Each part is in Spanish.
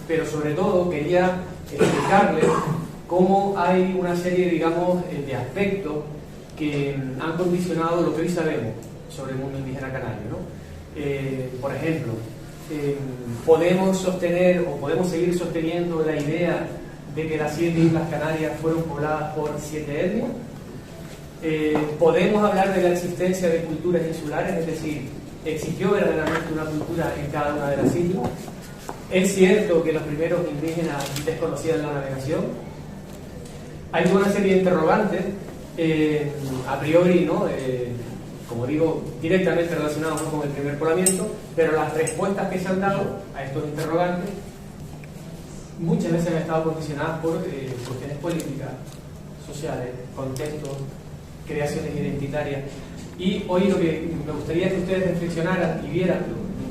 pero sobre todo quería explicarles cómo hay una serie, digamos, de aspectos que han condicionado lo que hoy sabemos sobre el mundo indígena canario, ¿no? Por ejemplo, podemos sostener o podemos seguir sosteniendo la idea de que las 7 Islas Canarias fueron pobladas por 7 etnias. Podemos hablar de la existencia de culturas insulares, es decir, existió verdaderamente una cultura en cada una de las islas. Es cierto que los primeros indígenas desconocían la navegación. Hay toda una serie de interrogantes, a priori, ¿no? Como digo, directamente relacionados, ¿no?, con el primer poblamiento, pero las respuestas que se han dado a estos interrogantes muchas veces han estado condicionadas por cuestiones políticas, sociales, contextos, creaciones identitarias. Y hoy lo que me gustaría es que ustedes reflexionaran y vieran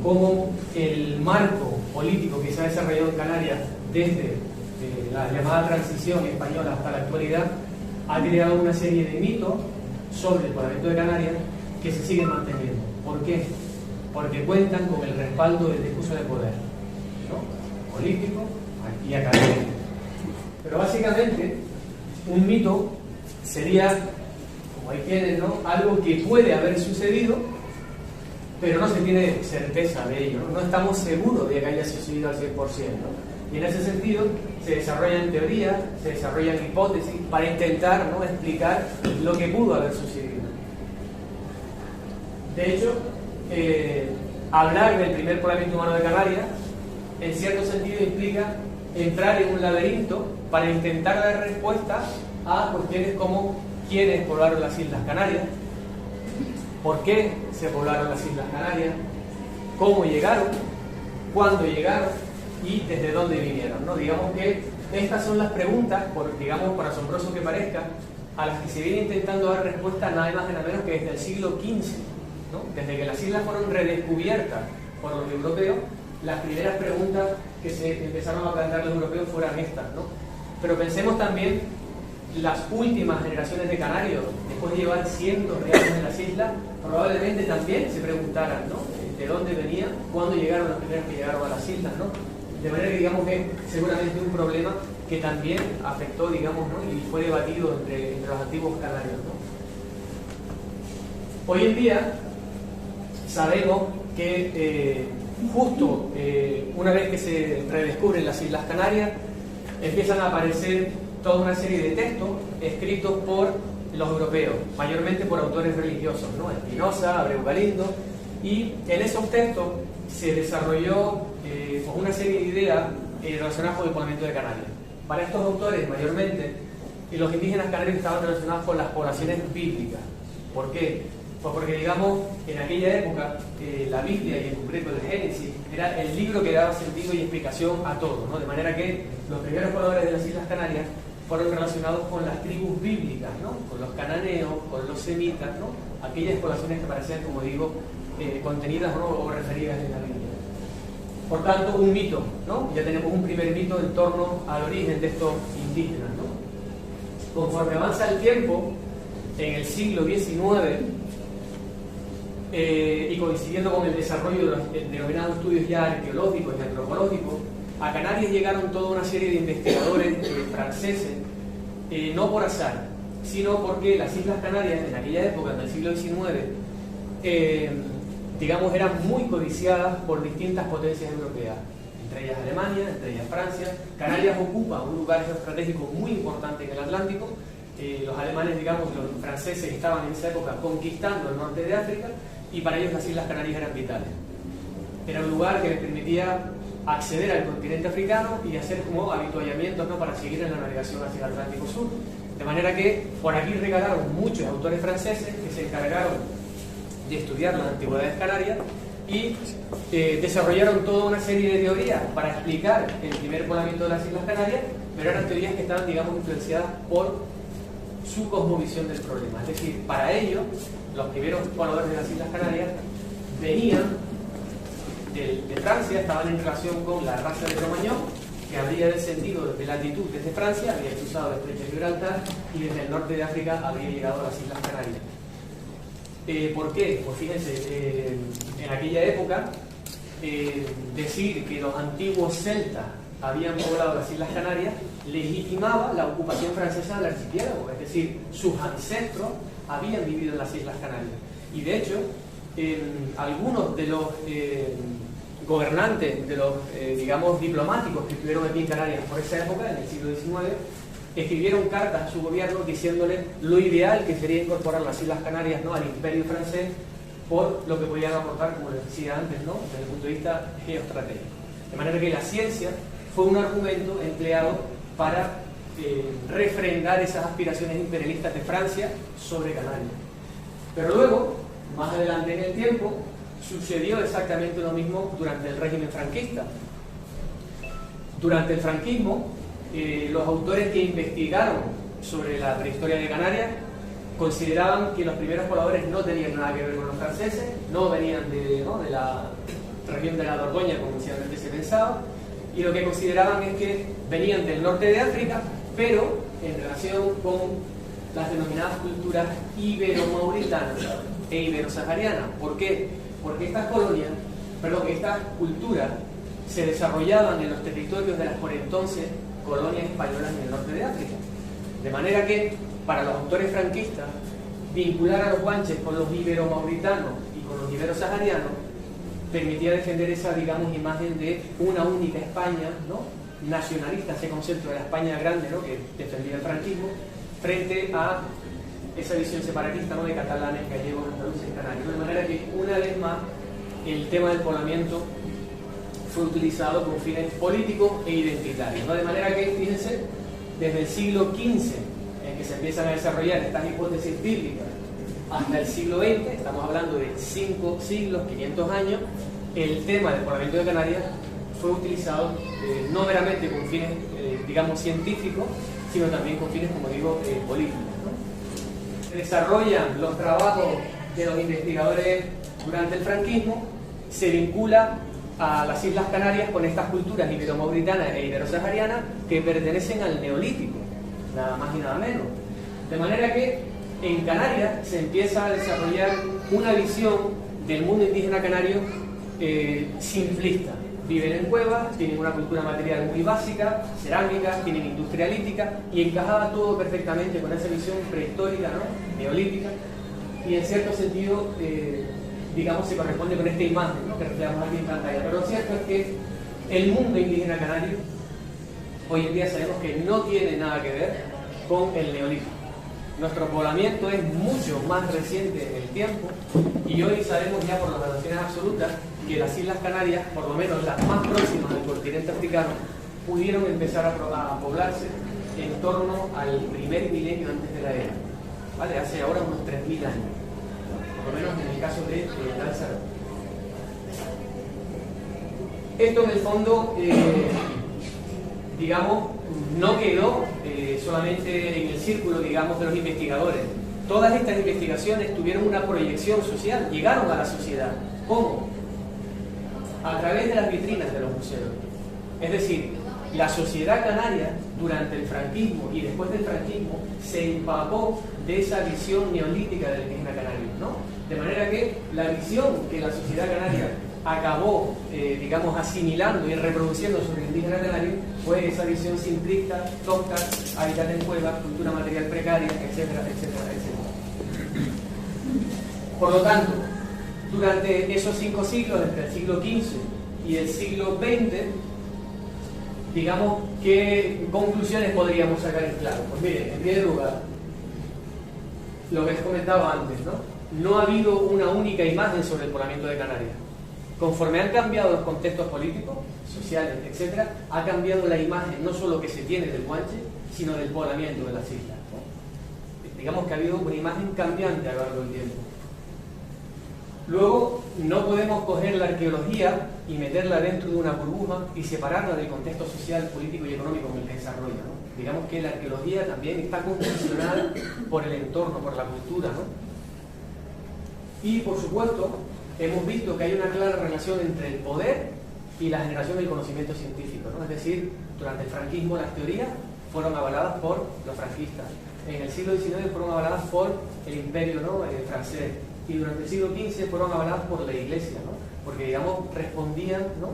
cómo el marco político que se ha desarrollado en Canarias desde la llamada transición española hasta la actualidad ha creado una serie de mitos sobre el poblamiento de Canarias que se siguen manteniendo. ¿Por qué? Porque cuentan con el respaldo del discurso de poder, ¿no?, político y académico. Pero básicamente un mito sería, como ahí tienen, ¿no?, algo que puede haber sucedido, pero no se tiene certeza de ello, ¿no? No estamos seguros de que haya sucedido al 100%, ¿no? Y en ese sentido se desarrollan teorías, se desarrollan hipótesis para intentar, ¿no?, explicar lo que pudo haber sucedido. De hecho, hablar del primer poblamiento humano de Canarias en cierto sentido implica entrar en un laberinto para intentar dar respuesta a cuestiones como quiénes poblaron las Islas Canarias, por qué se poblaron las Islas Canarias, cómo llegaron, cuándo llegaron y desde dónde vinieron, ¿no? Digamos que estas son las preguntas, por asombroso que parezca, a las que se viene intentando dar respuesta nada más y nada menos que desde el siglo XV, ¿no? Desde que las islas fueron redescubiertas por los europeos, las primeras preguntas que se empezaron a plantear los europeos fueran estas, ¿no? Pero pensemos también las últimas generaciones de canarios, después de llevar cientos de años en las islas, probablemente también se preguntaran, ¿no?, de dónde venían, cuándo llegaron los primeros que llegaron a las islas, ¿no? De manera que digamos que seguramente un problema que también afectó, digamos, ¿no?, y fue debatido entre los antiguos canarios, ¿no? Hoy en día sabemos que justo una vez que se redescubren las Islas Canarias, empiezan a aparecer toda una serie de textos escritos por los europeos, mayormente por autores religiosos, ¿no? Espinosa, Abreu Galindo, y en esos textos se desarrolló una serie de ideas relacionadas con el poblamiento de Canarias. Para estos autores, mayormente, los indígenas canarios estaban relacionados con las poblaciones bíblicas. ¿Por qué? Pues porque, digamos, en aquella época la Biblia y en concreto el Génesis era el libro que daba sentido y explicación a todo, ¿no? De manera que los primeros pobladores de las Islas Canarias fueron relacionados con las tribus bíblicas, ¿no?, con los cananeos, con los semitas, ¿no?, aquellas poblaciones que parecían, como digo, contenidas, ¿no?, o referidas en la Biblia. Por tanto, un mito, ¿no? Ya tenemos un primer mito en torno al origen de estos indígenas, ¿no? Conforme avanza el tiempo, en el siglo XIX, y coincidiendo con el desarrollo de los denominados estudios ya arqueológicos y antropológicos, a Canarias llegaron toda una serie de investigadores franceses, no por azar, sino porque las Islas Canarias en aquella época, en el siglo XIX, digamos, eran muy codiciadas por distintas potencias europeas, entre ellas Alemania, entre ellas Francia. Canarias ocupa un lugar geoestratégico muy importante en el Atlántico. Los alemanes, digamos, los franceses estaban en esa época conquistando el norte de África y para ellos las Islas Canarias eran vitales. Era un lugar que les permitía acceder al continente africano y hacer como habituallamientos, ¿no?, para seguir en la navegación hacia el Atlántico Sur. De manera que por aquí regalaron muchos autores franceses que se encargaron de estudiar las antigüedades canarias y desarrollaron toda una serie de teorías para explicar el primer poblamiento de las Islas Canarias, pero eran teorías que estaban, digamos, influenciadas por su cosmovisión del problema. Es decir, para ellos, los primeros pobladores de las Islas Canarias venían de Francia, estaban en relación con la raza de Cromañón, que habría descendido de latitud desde Francia, había cruzado el estrecho de Gibraltar y desde el norte de África habría llegado a las Islas Canarias. ¿Por qué? Pues fíjense, en aquella época decir que los antiguos celtas habían poblado las Islas Canarias legitimaba la ocupación francesa del archipiélago, es decir, sus ancestros habían vivido en las Islas Canarias. Y de hecho, algunos de los gobernantes, de los, digamos, diplomáticos que estuvieron aquí en Canarias por esa época, en el siglo XIX, escribieron cartas a su gobierno diciéndole lo ideal que sería incorporar las Islas Canarias, ¿no?, al imperio francés por lo que podían aportar, como les decía antes, ¿no?, desde el punto de vista geoestratégico. De manera que la ciencia fue un argumento empleado para refrendar esas aspiraciones imperialistas de Francia sobre Canarias. Pero luego, más adelante en el tiempo, sucedió exactamente lo mismo durante el régimen franquista. Durante el franquismo, los autores que investigaron sobre la prehistoria de Canarias consideraban que los primeros pobladores no tenían nada que ver con los franceses, no venían de la región de la Dordoña como inicialmente se pensaba, y lo que consideraban es que venían del norte de África, pero en relación con las denominadas culturas ibero-mauritanas e ibero-saharianas. ¿Por qué? Porque estas culturas se desarrollaban en los territorios de las por entonces colonias españolas en el norte de África. De manera que, para los autores franquistas, vincular a los guanches con los ibero-mauritanos y con los ibero-saharianos permitía defender esa, digamos, imagen de una única España, ¿no?, nacionalista, ese concepto de la España grande, ¿no?, que defendía el franquismo, frente a esa visión separatista, ¿no?, de catalanes, gallegos, andaluces, canarios. De manera que, una vez más, el tema del poblamiento fue utilizado con fines políticos e identitarios, ¿no? De manera que, fíjense, desde el siglo XV, en que se empiezan a desarrollar estas hipótesis bíblicas, hasta el siglo XX, estamos hablando de 5 siglos, 500 años, el tema del poblamiento de Canarias fue utilizado no meramente con fines, digamos, científicos, sino también con fines, como digo, políticos, ¿no? Se desarrollan los trabajos de los investigadores durante el franquismo, se vincula a las Islas Canarias con estas culturas ibero-mauritanas e ibero-saharianas que pertenecen al Neolítico, nada más y nada menos. De manera que en Canarias se empieza a desarrollar una visión del mundo indígena canario simplista. Viven en cuevas, tienen una cultura material muy básica, cerámica, tienen industria lítica, y encajaba todo perfectamente con esa visión prehistórica, ¿no?, neolítica, y en cierto sentido, digamos, se corresponde con esta imagen, ¿no?, que reflejamos aquí en pantalla. Pero lo cierto es que el mundo indígena canario hoy en día sabemos que no tiene nada que ver con el neolítico. Nuestro poblamiento es mucho más reciente en el tiempo, y hoy sabemos ya por las relaciones absolutas que las Islas Canarias, por lo menos las más próximas del continente africano, pudieron empezar a poblarse en torno al primer milenio antes de la era, ¿vale?, hace ahora unos 3.000 años, por lo menos en el caso de Lanzarote. Esto en el fondo, digamos, no quedó solamente en el círculo, digamos, de los investigadores. Todas estas investigaciones tuvieron una proyección social, llegaron a la sociedad. ¿Cómo? A través de las vitrinas de los museos. Es decir, la sociedad canaria, durante el franquismo y después del franquismo, se empapó de esa visión neolítica del indígena canario, ¿no? De manera que la visión que la sociedad canaria acabó, digamos, asimilando y reproduciendo sobre el indígena canario fue esa visión simplista, tosca, habitar en cuevas, cultura material precaria, etcétera, etcétera, etcétera. Por lo tanto, durante esos 5 siglos, entre el siglo XV y el siglo XX, digamos, ¿qué conclusiones podríamos sacar en claro? Pues miren, en primer lugar, lo que les comentaba antes, ¿no? No ha habido una única imagen sobre el poblamiento de Canarias. Conforme han cambiado los contextos políticos, sociales, etc., ha cambiado la imagen no solo que se tiene del Guanche, sino del poblamiento de las islas, ¿no? Digamos que ha habido una imagen cambiante a lo largo del tiempo. Luego, no podemos coger la arqueología y meterla dentro de una burbuja y separarla del contexto social, político y económico en el que desarrolla, ¿no? Digamos que la arqueología también está condicionada por el entorno, por la cultura, ¿no? Y, por supuesto, hemos visto que hay una clara relación entre el poder y la generación del conocimiento científico, ¿no? Es decir, durante el franquismo las teorías fueron avaladas por los franquistas. En el siglo XIX fueron avaladas por el imperio, ¿no?, francés. Y durante el siglo XV fueron avaladas por la Iglesia, ¿no? Porque, digamos, respondían, ¿no?,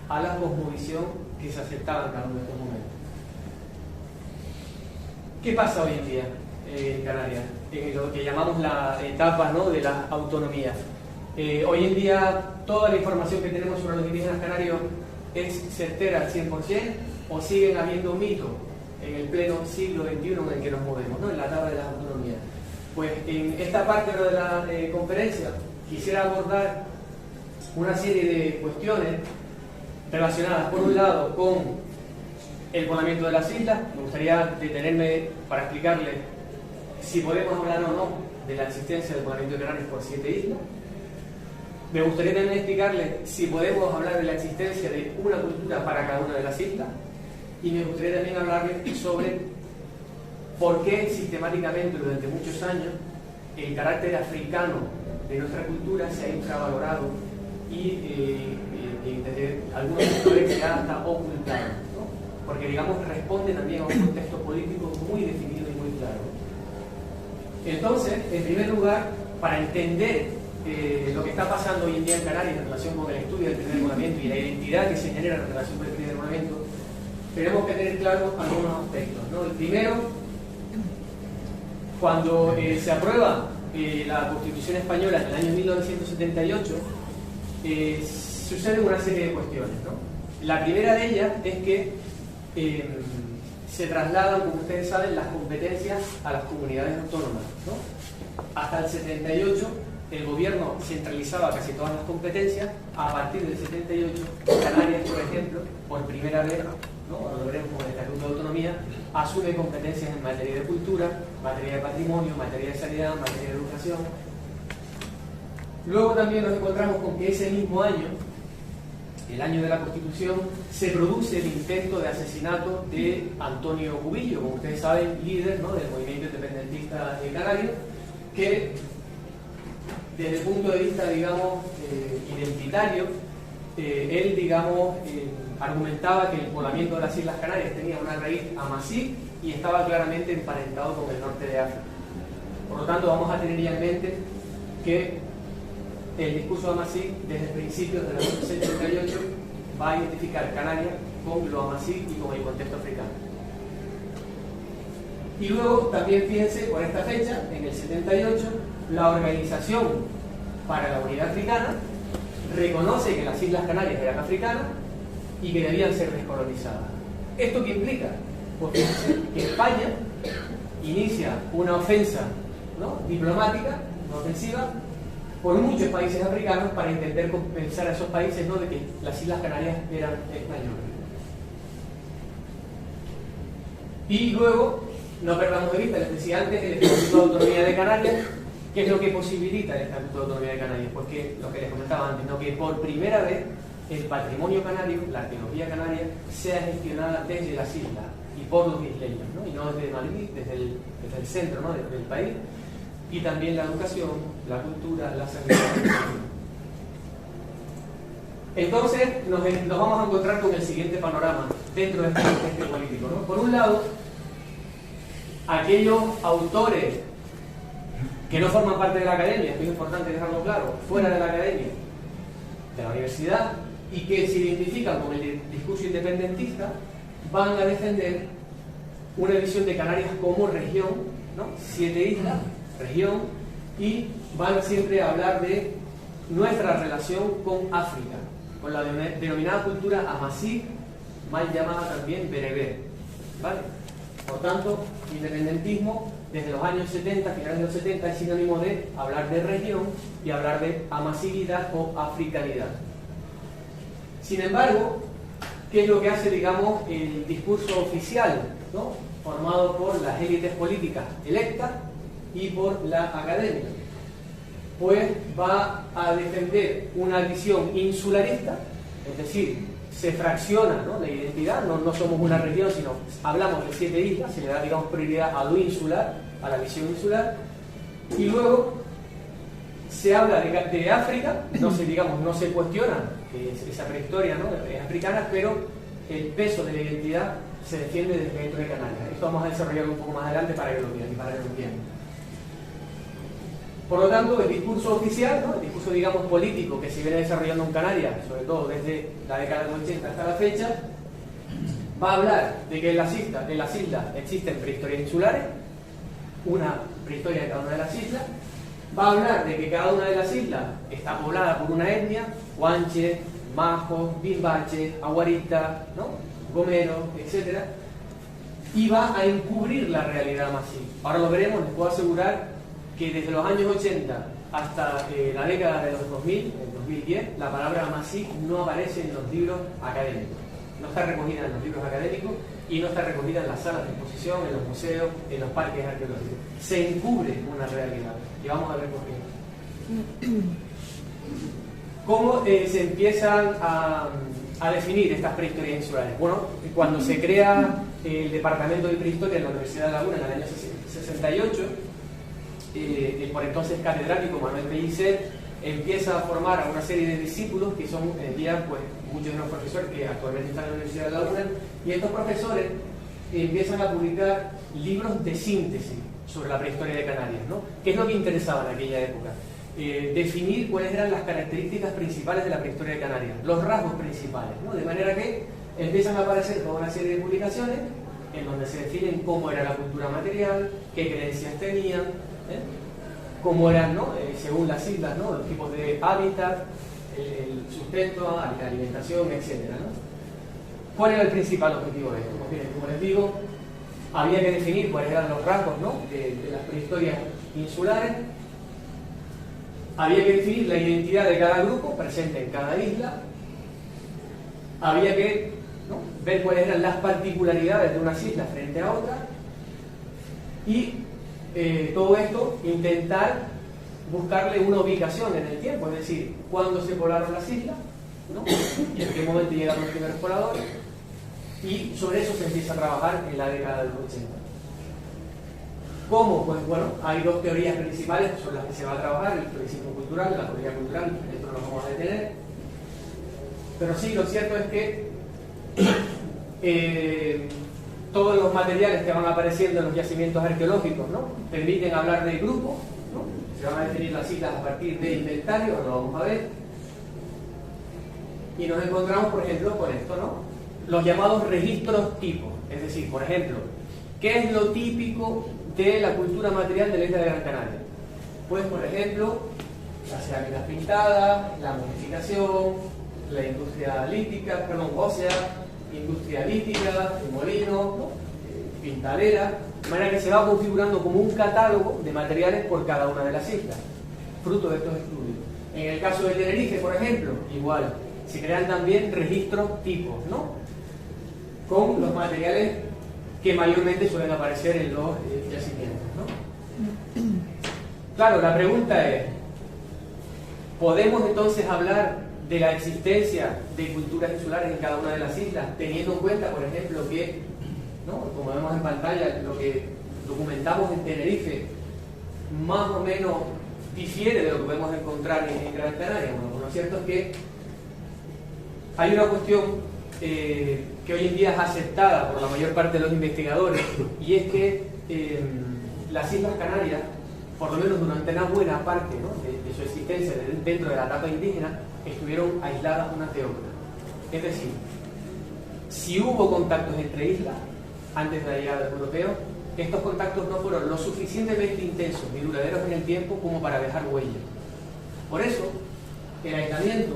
a la cosmovisión que se aceptaban en cada uno de estos momentos. ¿Qué pasa hoy en día en Canarias? En lo que llamamos la etapa, ¿no?, de la autonomía. Hoy en día toda la información que tenemos sobre los indígenas canarios es certera al 100%, o siguen habiendo mitos en el pleno siglo XXI en el que nos movemos, ¿no?, en la etapa de la autonomía. Pues en esta parte de la conferencia quisiera abordar una serie de cuestiones relacionadas, por un lado, con el poblamiento de las islas. Me gustaría detenerme para explicarles si podemos hablar o no de la existencia del poblamiento de Canarias por 7 islas. Me gustaría también explicarles si podemos hablar de la existencia de una cultura para cada una de las islas. Y me gustaría también hablarles sobre por qué sistemáticamente durante muchos años el carácter africano de nuestra cultura se ha infravalorado y desde algunos sectores se ha hasta ocultado, ¿no? Porque, digamos, responde también a un contexto político muy definido y muy claro. Entonces, en primer lugar, para entender lo que está pasando hoy en día en Canarias en relación con el estudio del primer movimiento y la identidad que se genera en relación con el primer movimiento, tenemos que tener claros algunos aspectos, ¿no? El primero, cuando se aprueba la Constitución Española en el año 1978, suceden una serie de cuestiones, ¿no? La primera de ellas es que se trasladan, como ustedes saben, las competencias a las comunidades autónomas, ¿no? Hasta el 78 el gobierno centralizaba casi todas las competencias. A partir del 78, Canarias, por ejemplo, por primera vez, ¿no?, lo veremos con el Estatuto de Autonomía, asume competencias en materia de cultura, materia de patrimonio, materia de sanidad, materia de educación. Luego también nos encontramos con que ese mismo año, el año de la Constitución, se produce el intento de asesinato de Antonio Cubillo, como ustedes saben, líder, ¿no?, del movimiento independentista canario, que desde el punto de vista, digamos, identitario, él, digamos, argumentaba que el poblamiento de las Islas Canarias tenía una raíz amasí y estaba claramente emparentado con el norte de África. Por lo tanto, vamos a tener ya en mente que el discurso amasí, desde principios del año 68, va a identificar Canarias con lo amasí y con el contexto africano. Y luego, también fíjense, por esta fecha, en el 78, la Organización para la Unidad Africana reconoce que las Islas Canarias eran africanas y que debían ser descolonizadas. ¿Esto qué implica? Pues que España inicia una ofensa, ¿no?, diplomática, una ofensiva, por muchos países africanos para intentar compensar a esos países, ¿no?, de que las Islas Canarias eran españolas. Y luego, no perdamos de vista, les decía antes, el Estatuto de Autonomía de Canarias. ¿Qué es lo que posibilita el Estatuto de Autonomía de Canarias? Pues que, lo que les comentaba antes, ¿no?, que por primera vez el patrimonio canario, la arqueología canaria, sea gestionada desde las islas y por los isleños, ¿no?, y no desde Madrid, desde el centro, ¿no?, del país. Y también la educación, la cultura, la sanidad. Entonces nos vamos a encontrar con el siguiente panorama dentro de este contexto político, ¿no? Por un lado, aquellos autores que no forman parte de la academia, esto es importante dejarlo claro, fuera de la academia, de la universidad, y que se identifican con el discurso independentista, van a defender una visión de Canarias como región, ¿no?, 7 islas, región, y van siempre a hablar de nuestra relación con África, con la denominada cultura amasí, mal llamada también bereber, ¿vale? Por tanto, independentismo desde los años 70, finales de los 70, es sinónimo de hablar de región y hablar de amasividad o africanidad. Sin embargo, ¿qué es lo que hace, digamos, el discurso oficial, ¿no?, formado por las élites políticas electas y por la academia? Pues va a defender una visión insularista, es decir, se fracciona, ¿no?, la identidad, no somos una región, sino hablamos de 7 islas, se le da, digamos, prioridad a lo insular, a la visión insular, y luego se habla de África, no se cuestiona esa prehistoria, ¿no?, es africana, pero el peso de la identidad se defiende desde dentro de Canarias. Esto vamos a desarrollarlo un poco más adelante para que lo vean y para que lo entiendan. Por lo tanto, el discurso oficial, ¿no?, el discurso, digamos, político que se viene desarrollando en Canarias, sobre todo desde la década del 80 hasta la fecha, Va a hablar de que en las islas existen prehistorias insulares, una prehistoria de cada una de las islas. Va a hablar de que cada una de las islas está poblada por una etnia, guanches, majos, bimbaches, aguaristas, ¿no? Gomeros, etc. Y va a encubrir la realidad masí. Ahora lo veremos, les puedo asegurar que desde los años 80 hasta la década de los 2000, el 2010, la palabra masí no aparece en los libros académicos. No está recogida en los libros académicos y no está recogida en las salas de exposición, en los museos, en los parques arqueológicos. Se encubre una realidad y vamos a ver por qué. ¿Cómo se empiezan a definir estas prehistorias insulares? Bueno, cuando se crea el Departamento de Prehistoria en la Universidad de Laguna en el año 68, el por entonces catedrático Manuel Pellicer empieza a formar a una serie de discípulos que son ya pues muchos de los profesores que actualmente están en la Universidad de Laguna, y estos profesores empiezan a publicar libros de síntesis sobre la prehistoria de Canarias, ¿no? ¿Qué es lo que interesaba en aquella época? Definir cuáles eran las características principales de la prehistoria de Canarias, los rasgos principales, ¿no? De manera que empiezan a aparecer toda una serie de publicaciones en donde se definen cómo era la cultura material, qué creencias tenían, cómo eran, ¿no? Según las islas, ¿no? Los tipos de hábitat, el sustento, la alimentación, etc., ¿no? ¿Cuál era el principal objetivo de esto? Pues bien, como les digo, había que definir cuáles eran los rasgos, ¿no? de las prehistorias insulares. Había que definir la identidad de cada grupo presente en cada isla. Había que, ¿no? ver cuáles eran las particularidades de unas islas frente a otras. Y todo esto, intentar buscarle una ubicación en el tiempo, es decir, cuándo se poblaron las islas, ¿no? Y en qué momento llegaron los primeros pobladores. Y sobre eso se empieza a trabajar en la década de los 80. ¿Cómo? Pues bueno, hay dos teorías principales sobre las que se va a trabajar: el historicismo cultural, la teoría cultural. Esto no lo vamos a detener. Pero sí, lo cierto es que todos los materiales que van apareciendo en los yacimientos arqueológicos, ¿no? permiten hablar de grupos, ¿no? Se van a definir las islas a partir de inventarios, lo vamos a ver. Y nos encontramos, por ejemplo, con esto, ¿no? Los llamados registros tipos. Es decir, por ejemplo, ¿qué es lo típico de la cultura material de la isla de Gran Canaria? Pues, por ejemplo, las cerámicas pintadas, la momificación, la industria lítica, ósea, industria lítica, el molino, ¿no? Pintalera, de manera que se va configurando como un catálogo de materiales por cada una de las islas, fruto de estos estudios. En el caso de Tenerife, por ejemplo, igual, se crean también registros tipos, ¿no? Con los materiales que mayormente suelen aparecer en los yacimientos, ¿no? Claro, la pregunta es, ¿podemos entonces hablar de la existencia de culturas insulares en cada una de las islas, teniendo en cuenta, por ejemplo, que, ¿no? como vemos en pantalla, lo que documentamos en Tenerife más o menos difiere de lo que podemos encontrar en Gran Canaria? Bueno, lo cierto es que hay una cuestión que hoy en día es aceptada por la mayor parte de los investigadores, y es que las Islas Canarias, por lo menos durante una buena parte, ¿no? de su existencia dentro de la etapa indígena, estuvieron aisladas unas de otras. Es decir, si hubo contactos entre islas antes de la llegada de los europeos, estos contactos no fueron lo suficientemente intensos ni duraderos en el tiempo como para dejar huellas. Por eso, el aislamiento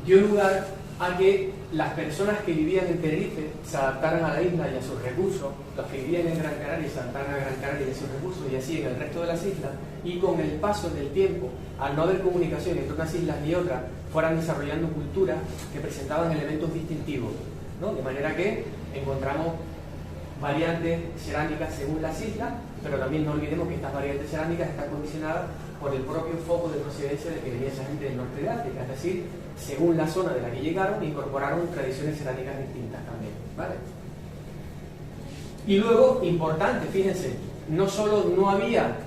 dio lugar a que las personas que vivían en Tenerife se adaptaran a la isla y a sus recursos, los que vivían en Gran Canaria se adaptaran a Gran Canaria y a sus recursos, y así en el resto de las islas, y con el paso del tiempo, al no haber comunicación entre unas islas y otras, fueran desarrollando culturas que presentaban elementos distintivos, ¿no? De manera que encontramos variantes cerámicas según las islas, pero también no olvidemos que estas variantes cerámicas están condicionadas por el propio foco de procedencia de que venía esa gente del norte de África, es decir, según la zona de la que llegaron, incorporaron tradiciones cerámicas distintas también, ¿vale? Y luego, importante, fíjense, no solo no había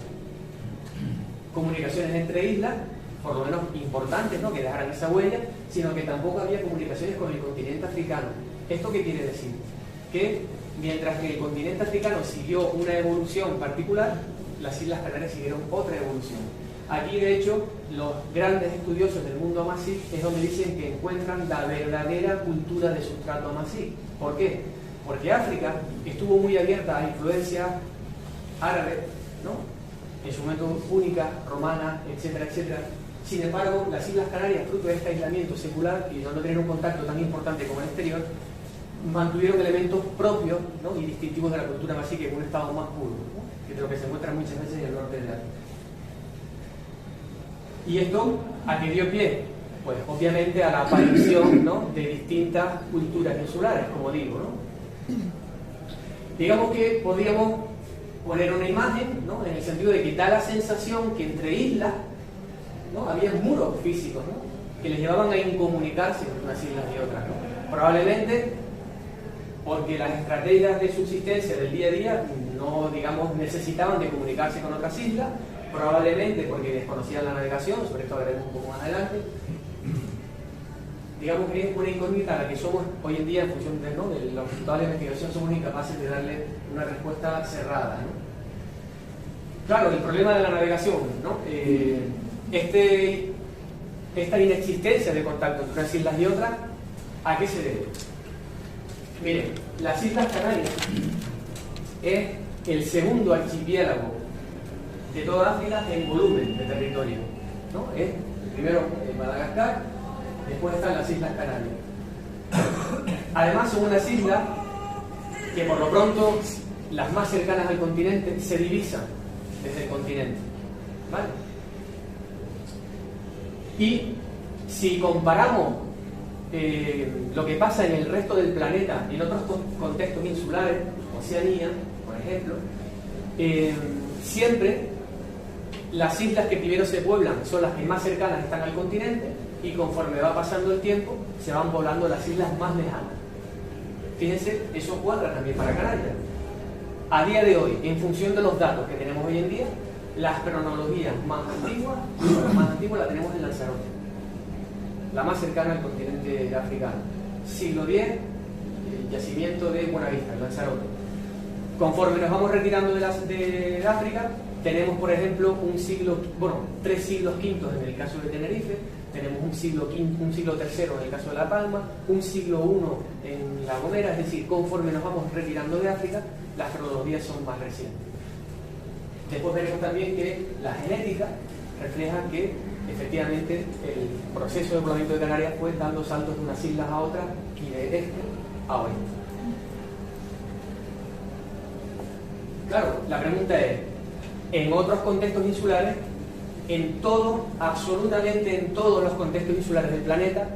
comunicaciones entre islas, por lo menos importantes, ¿no? que dejaran esa huella, sino que tampoco había comunicaciones con el continente africano. ¿Esto qué quiere decir? Que mientras que el continente africano siguió una evolución particular, las Islas Canarias siguieron otra evolución. Aquí, de hecho, los grandes estudiosos del mundo amasí es donde dicen que encuentran la verdadera cultura de sustrato amasí. ¿Por qué? Porque África estuvo muy abierta a influencia árabe, ¿no? En su momento púnica, romana, etcétera, etcétera. Sin embargo, las Islas Canarias, fruto de este aislamiento secular y de no tener un contacto tan importante como el exterior, mantuvieron elementos propios, ¿no? Y distintivos de la cultura amasí, que en un estado más puro, ¿no? Que de lo que se encuentra muchas veces en el norte de África. ¿Y esto a qué dio pie? Pues obviamente a la aparición, ¿no? De distintas culturas insulares, como digo, ¿no? Digamos que podríamos poner una imagen, ¿no? En el sentido de que da la sensación que entre islas, ¿no? Había muros físicos, ¿no? Que les llevaban a incomunicarse entre unas islas y otras, ¿no? Probablemente porque las estrategias de subsistencia del día a día no, digamos, necesitaban de comunicarse con otras islas, probablemente porque desconocían la navegación, sobre esto veremos un poco más adelante. Digamos que es una incógnita a la que somos hoy en día, en función de, ¿no? de los resultados de la investigación, somos incapaces de darle una respuesta cerrada, ¿no? Claro, el problema de la navegación, ¿no? Esta inexistencia de contacto entre unas islas y otras, ¿a qué se debe? Miren, las Islas Canarias es el segundo archipiélago de toda África en volumen de territorio, ¿no? Es primero Madagascar, después están las Islas Canarias. Además son unas islas que por lo pronto, las más cercanas al continente, se divisan desde el continente, ¿vale? Y si comparamos lo que pasa en el resto del planeta, en otros contextos insulares, Oceanía, por ejemplo, siempre las islas que primero se pueblan son las que más cercanas están al continente, y conforme va pasando el tiempo se van poblando las islas más lejanas. Fíjense, eso cuadra también para Canarias. A día de hoy, en función de los datos que tenemos hoy en día, las cronologías más antiguas, la más antigua la tenemos en Lanzarote, la más cercana al continente africano. Siglo X, el yacimiento de Buenavista, en Lanzarote. Conforme nos vamos retirando de África, tenemos, por ejemplo, tres siglos quintos en el caso de Tenerife, tenemos un siglo III en el caso de La Palma, un siglo I en La Gomera. Es decir, conforme nos vamos retirando de África, las cronologías son más recientes. Después veremos también que la genética refleja que efectivamente el proceso de poblamiento de Canarias fue dando saltos de unas islas a otras y de este a oeste. Claro, la pregunta es, en otros contextos insulares, en todo, absolutamente en todos los contextos insulares del planeta,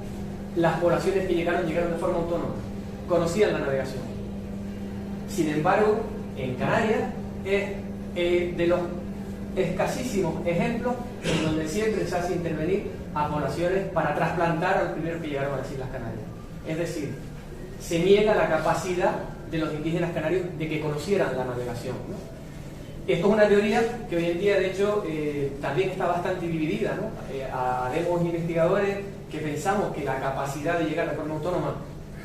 las poblaciones que llegaron de forma autónoma, conocían la navegación. Sin embargo, en Canarias es de los escasísimos ejemplos en donde siempre se hace intervenir a poblaciones para trasplantar a los primeros que llegaron a las Islas Canarias. Es decir, se niega la capacidad de los indígenas canarios de que conocieran la navegación, ¿no? Esto es una teoría que hoy en día, de hecho, también está bastante dividida, ¿no? Habemos investigadores que pensamos que la capacidad de llegar de forma autónoma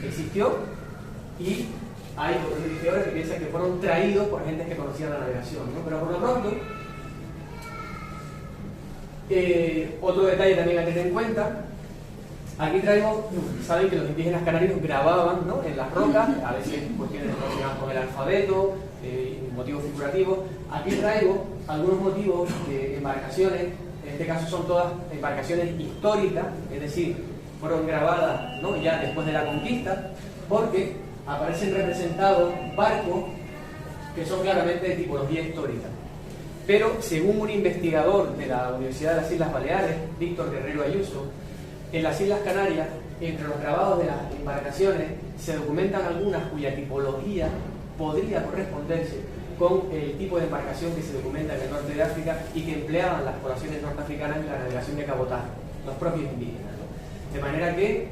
existió, y hay otros investigadores que piensan que fueron traídos por gente que conocía la navegación, ¿no? Pero por lo pronto, otro detalle también a tener en cuenta, aquí traigo, saben que los indígenas canarios grababan, ¿no? En las rocas, a veces cuestiones relacionadas con el alfabeto, motivos figurativos. Aquí traigo algunos motivos de embarcaciones, en este caso son todas embarcaciones históricas, es decir, fueron grabadas, ¿no? Ya después de la conquista, porque aparecen representados barcos que son claramente de tipología histórica. Pero según un investigador de la Universidad de las Islas Baleares, Víctor Guerrero Ayuso, en las Islas Canarias, entre los grabados de las embarcaciones, se documentan algunas cuya tipología podría corresponderse con el tipo de embarcación que se documenta en el norte de África y que empleaban las poblaciones norteafricanas en la navegación de cabotaje, los propios indígenas, ¿no? De manera que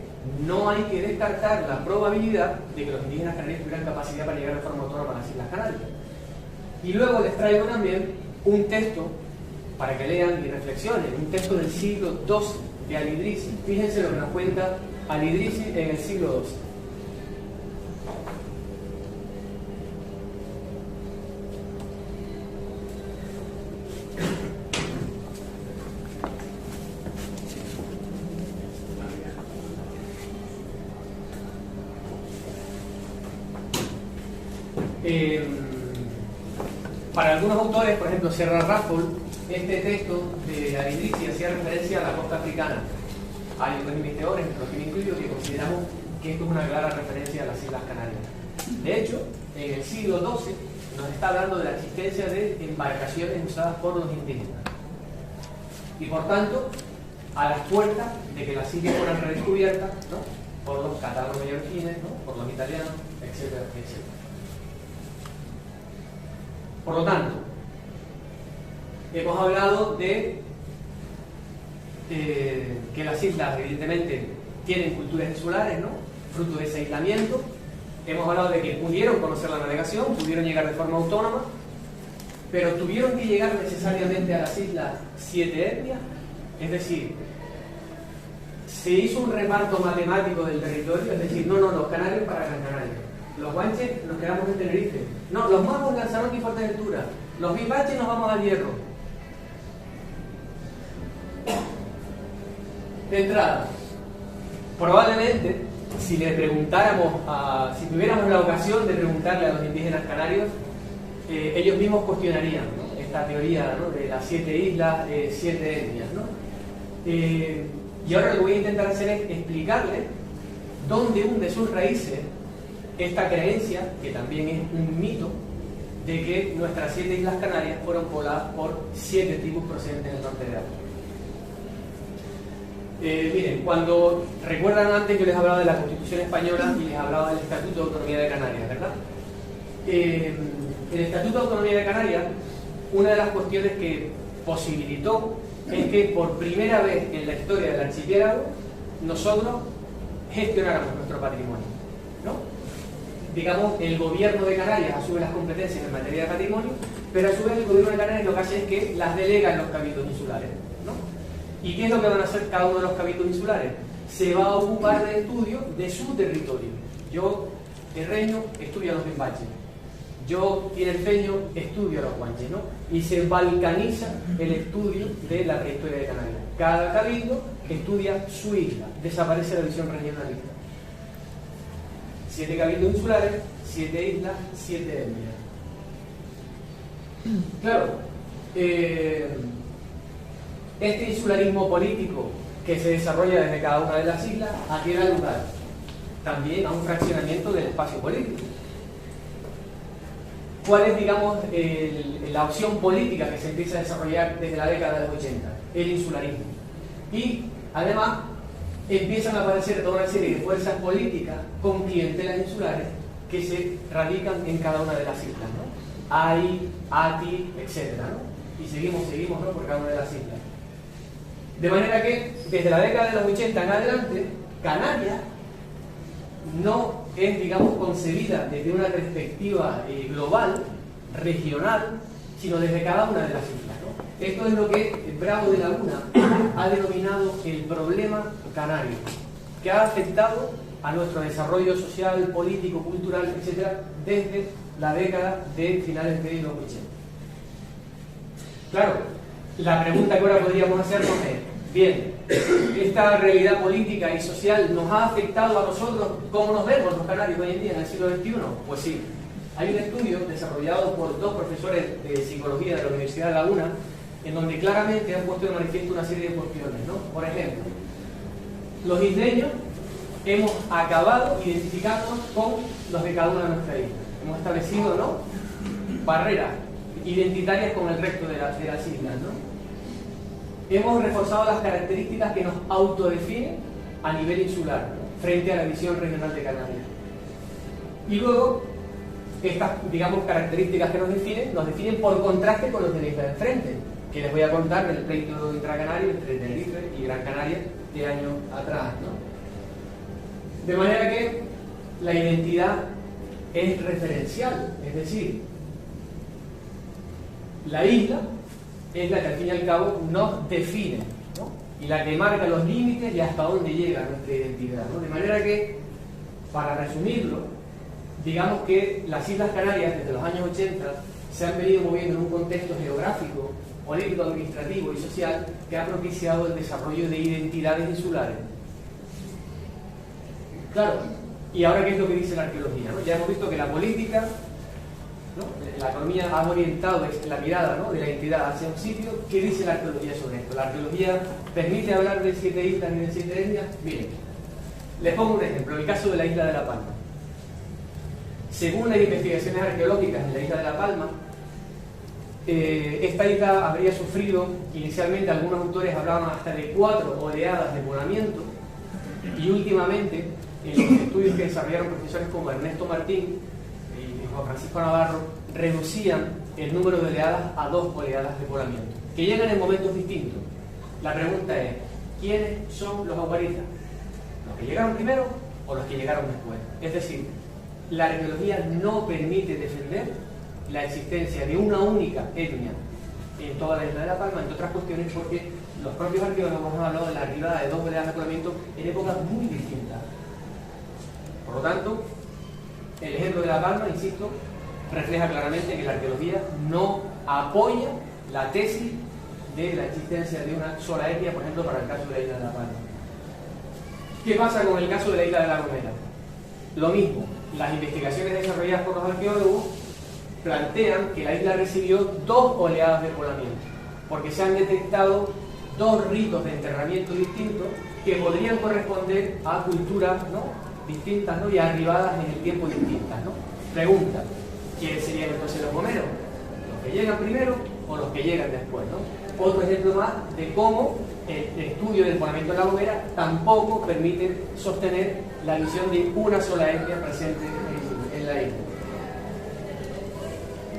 no hay que descartar la probabilidad de que los indígenas canarios tuvieran capacidad para llegar de forma autónoma a las Islas Canarias. Y luego les traigo también un texto para que lean y reflexionen, un texto del siglo XII de Al-Idrisi. Fíjense lo que nos cuenta Al-Idrisi en el siglo XII. Para algunos autores, por ejemplo Serra Raffol, este texto de Aridrisi hacía referencia a la costa africana. Hay otros investigadores, entre los que me incluyo, que consideramos que esto es una clara referencia a las Islas Canarias. De hecho, en el siglo XII nos está hablando de la existencia de embarcaciones usadas por los indígenas. Y por tanto, a las puertas de que las islas fueran redescubiertas, ¿no?, por los catalanes mallorquines, ¿no?, por los italianos, etcétera, etcétera. Por lo tanto, hemos hablado de que las islas evidentemente tienen culturas insulares, ¿no?, fruto de ese aislamiento. Hemos hablado de que pudieron conocer la navegación, pudieron llegar de forma autónoma, pero tuvieron que llegar necesariamente a las islas 7 etnias, es decir, se hizo un reparto matemático del territorio, es decir, no, los canarios para Gran Canaria, los guanches nos quedamos en Tenerife, no, los magos Lanzarote y Fuerteventura, los bipaches nos vamos al Hierro. De entrada, probablemente, si le preguntáramos, si tuviéramos la ocasión de preguntarle a los indígenas canarios, ellos mismos cuestionarían, ¿no?, esta teoría, ¿no?, de las 7 islas, 7 etnias, ¿no? Y ahora lo que voy a intentar hacer es explicarle dónde hunde sus raíces esta creencia, que también es un mito, de que nuestras 7 islas canarias fueron pobladas por 7 tribus procedentes del norte de África. Miren, cuando recuerdan antes yo les hablaba de la Constitución Española y les hablaba del Estatuto de Autonomía de Canarias, ¿verdad? El Estatuto de Autonomía de Canarias, una de las cuestiones que posibilitó es que por primera vez en la historia del archipiélago nosotros gestionáramos nuestro patrimonio, ¿no? Digamos, el gobierno de Canarias asume las competencias en materia de patrimonio, pero a su vez el gobierno de Canarias lo que hace es que las delega en los cabildos insulares, ¿no? ¿Y qué es lo que van a hacer cada uno de los cabildos insulares? Se va a ocupar del estudio de su territorio. Yo, terreño, estudio a los bimbaches. Yo, tinerfeño, estudio a los guanches, ¿no? Y se balcaniza el estudio de la prehistoria de Canarias. Cada cabildo estudia su isla. Desaparece la visión regionalista. 7 cabildos insulares, 7 islas, 7 etnias. Claro, este insularismo político que se desarrolla desde cada una de las islas, ¿a qué da lugar? También a un fraccionamiento del espacio político. ¿Cuál es, digamos, la opción política que se empieza a desarrollar desde la década de los 80? El insularismo. Y, además, empiezan a aparecer toda una serie de fuerzas políticas con clientelas insulares que se radican en cada una de las islas, ¿no? AI, ATI, etc., ¿no? Y seguimos, ¿no?, por cada una de las islas. De manera que, desde la década de los 80 en adelante, Canarias no es, digamos, concebida desde una perspectiva global, regional, sino desde cada una de las islas, ¿no? Esto es lo que Bravo de Laguna ha denominado el problema canario, que ha afectado a nuestro desarrollo social, político, cultural, etcétera, desde la década de finales de los 80. Claro, la pregunta que ahora podríamos hacernos es, bien, esta realidad política y social nos ha afectado a nosotros, ¿cómo nos vemos los canarios hoy en día en el siglo XXI? Pues sí, hay un estudio desarrollado por 2 profesores de psicología de la Universidad de Laguna, en donde claramente han puesto de manifiesto una serie de cuestiones, ¿no? Por ejemplo, los isleños hemos acabado identificándonos con los de cada una de nuestras islas. Hemos establecido, ¿no?, barreras identitarias con el resto de las islas, ¿no? Hemos reforzado las características que nos autodefinen a nivel insular, ¿no?, frente a la visión regional de Canarias. Y luego, estas, digamos, características que nos definen por contraste con los de la isla de enfrente, que les voy a contar del pleito intracanario entre Tenerife y Gran Canaria de años atrás, ¿no? De manera que la identidad es referencial, es decir, la isla es la que al fin y al cabo nos define, ¿no?, y la que marca los límites y hasta dónde llega nuestra identidad, ¿no? De manera que, para resumirlo, digamos que las Islas Canarias desde los años 80 se han venido moviendo en un contexto geográfico, político, administrativo y social que ha propiciado el desarrollo de identidades insulares. Claro, y ahora, ¿qué es lo que dice la arqueología, ¿no? Ya hemos visto que la política ¿no? La economía ha orientado la mirada, ¿no?, de la entidad hacia un sitio. ¿Qué dice la arqueología sobre esto? ¿La arqueología permite hablar de 7 islas y de 7 etnias? Miren, les pongo un ejemplo, el caso de la isla de La Palma. Según las investigaciones arqueológicas en la isla de La Palma, esta isla habría sufrido, inicialmente algunos autores hablaban hasta de 4 oleadas de poblamiento, y últimamente en los estudios que desarrollaron profesores como Ernesto Martín y Juan Francisco Navarro, reducían el número de oleadas a 2 oleadas de poblamiento, que llegan en momentos distintos. La pregunta es, ¿quiénes son los aguaristas? ¿Los que llegaron primero o los que llegaron después? Es decir, la arqueología no permite defender la existencia de una única etnia en toda la isla de La Palma, entre otras cuestiones porque los propios arqueólogos han hablado de la arribada de 2 oleadas de poblamiento en épocas muy distintas. Por lo tanto, el ejemplo de La Palma, insisto, refleja claramente que la arqueología no apoya la tesis de la existencia de una sola etnia, por ejemplo, para el caso de la isla de La Palma. ¿Qué pasa con el caso de la isla de La Gomera? Lo mismo, las investigaciones desarrolladas por los arqueólogos plantean que la isla recibió 2 oleadas de poblamiento, porque se han detectado 2 ritos de enterramiento distintos que podrían corresponder a culturas, ¿no?, distintas, ¿no?, y a arribadas en el tiempo distintas, ¿no? Pregunta, ¿quiénes serían entonces los gomeros? ¿Los que llegan primero o los que llegan después, ¿no? Otro ejemplo más de cómo el estudio del poblamiento de La Gomera tampoco permite sostener la visión de una sola etnia presente en la isla.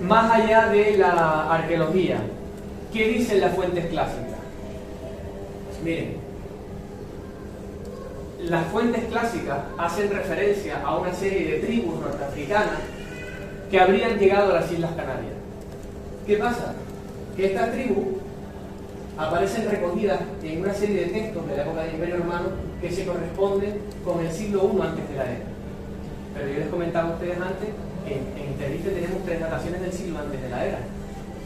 Más allá de la arqueología, ¿qué dicen las fuentes clásicas? Miren, las fuentes clásicas hacen referencia a una serie de tribus norteafricanas que habrían llegado a las Islas Canarias. ¿Qué pasa? Que estas tribus aparecen recogidas en una serie de textos de la época del Imperio Romano que se corresponden con el siglo I antes de la era. Pero yo les comentaba a ustedes antes que en Tenerife tenemos 3 dataciones del siglo antes de la era,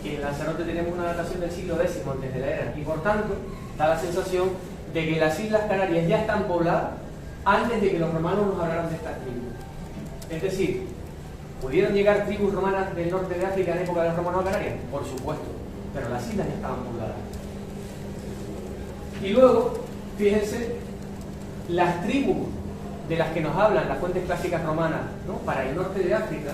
que en Lanzarote tenemos una datación del siglo X antes de la era, y por tanto da la sensación de que las Islas Canarias ya están pobladas antes de que los romanos nos hablaran de estas tribus. Es decir, ¿pudieron llegar tribus romanas del norte de África en época de los romanos a Canarias? Por supuesto, pero las islas ya estaban pobladas. Y luego, fíjense, las tribus de las que nos hablan las fuentes clásicas romanas, ¿no?, para el norte de África,